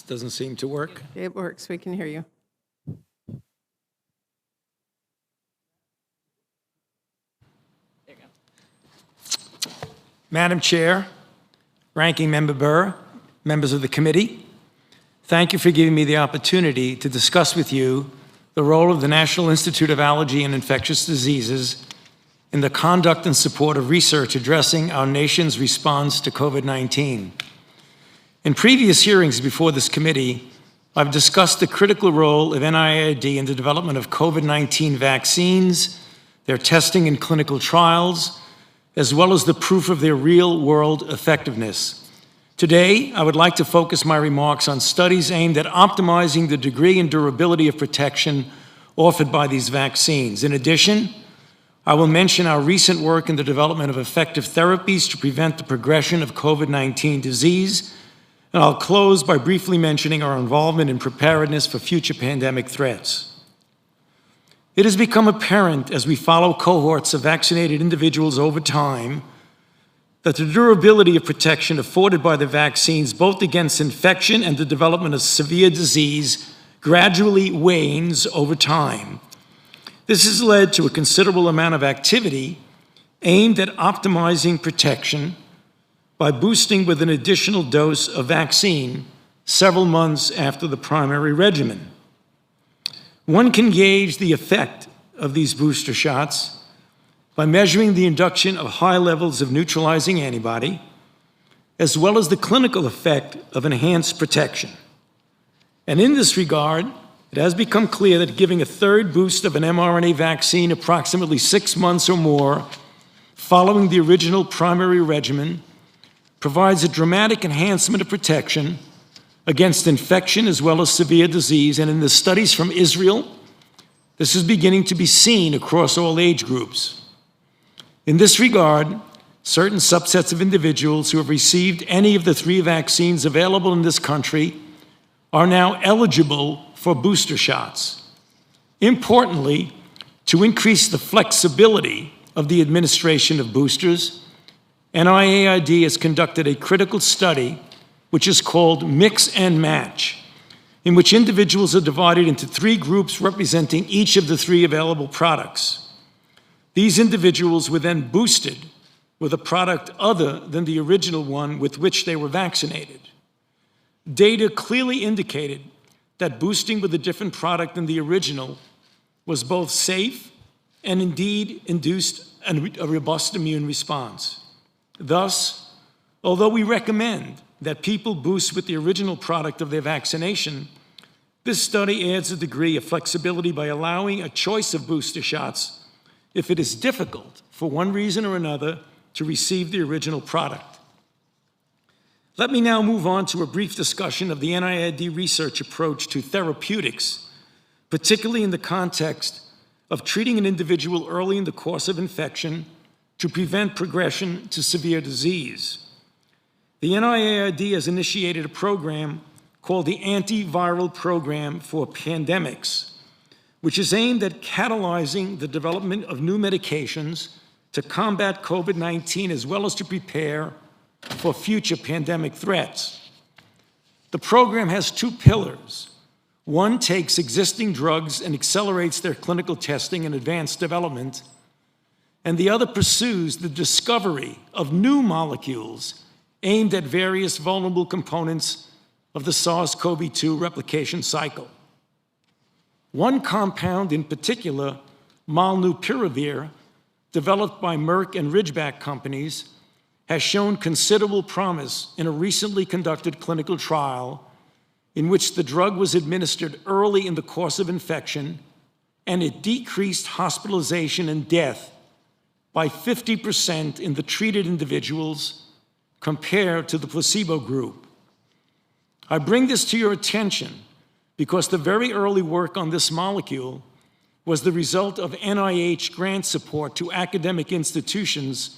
This doesn't seem to work. It works. We can hear you. There you go. Madam Chair, Ranking Member Burr, members of the committee, thank you for giving me the opportunity to discuss with you the role of the National Institute of Allergy and Infectious Diseases in the conduct and support of research addressing our nation's response to COVID-19. In previous hearings before this committee, I've discussed the critical role of NIAID in the development of COVID-19 vaccines, their testing and clinical trials, as well as the proof of their real-world effectiveness. Today, I would like to focus my remarks on studies aimed at optimizing the degree and durability of protection offered by these vaccines. In addition, I will mention our recent work in the development of effective therapies to prevent the progression of COVID-19 disease, and I'll close by briefly mentioning our involvement in preparedness for future pandemic threats. It has become apparent as we follow cohorts of vaccinated individuals over time that the durability of protection afforded by the vaccines, both against infection and the development of severe disease, gradually wanes over time. This has led to a considerable amount of activity aimed at optimizing protection by boosting with an additional dose of vaccine several months after the primary regimen. One can gauge the effect of these booster shots by measuring the induction of high levels of neutralizing antibody, as well as the clinical effect of enhanced protection. And in this regard, it has become clear that giving a third boost of an mRNA vaccine approximately 6 months or more following the original primary regimen provides a dramatic enhancement of protection against infection as well as severe disease. And in the studies from Israel, this is beginning to be seen across all age groups. In this regard, certain subsets of individuals who have received any of the 3 vaccines available in this country are now eligible for booster shots. Importantly, to increase the flexibility of the administration of boosters, NIAID has conducted a critical study which is called Mix and Match, in which individuals are divided into 3 groups representing each of the 3 available products. These individuals were then boosted with a product other than the original one with which they were vaccinated. Data clearly indicated that boosting with a different product than the original was both safe and indeed induced a robust immune response. Thus, although we recommend that people boost with the original product of their vaccination, this study adds a degree of flexibility by allowing a choice of booster shots if it is difficult, for one reason or another, to receive the original product. Let me now move on to a brief discussion of the NIAID research approach to therapeutics, particularly in the context of treating an individual early in the course of infection to prevent progression to severe disease. The NIAID has initiated a program called the Antiviral Program for Pandemics, which is aimed at catalyzing the development of new medications to combat COVID-19 as well as to prepare for future pandemic threats. The program has 2 pillars. One takes existing drugs and accelerates their clinical testing and advanced development, and the other pursues the discovery of new molecules aimed at various vulnerable components of the SARS-CoV-2 replication cycle. One compound in particular, molnupiravir, developed by Merck and Ridgeback companies, has shown considerable promise in a recently conducted clinical trial in which the drug was administered early in the course of infection, and it decreased hospitalization and death by 50% in the treated individuals compared to the placebo group. I bring this to your attention because the very early work on this molecule was the result of NIH grant support to academic institutions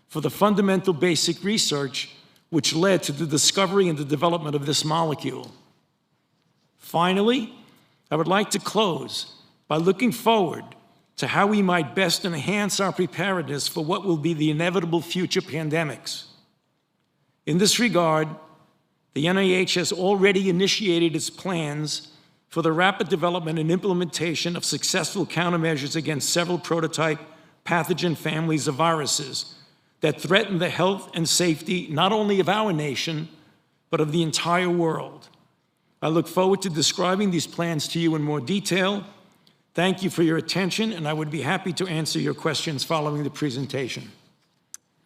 for the fundamental basic research which led to the discovery and the development of this molecule. Finally, I would like to close by looking forward to how we might best enhance our preparedness for what will be the inevitable future pandemics. In this regard, The NIH has already initiated its plans for the rapid development and implementation of successful countermeasures against several prototype pathogen families of viruses that threaten the health and safety not only of our nation, but of the entire world. I look forward to describing these plans to you in more detail. Thank you for your attention, and I would be happy to answer your questions following the presentation.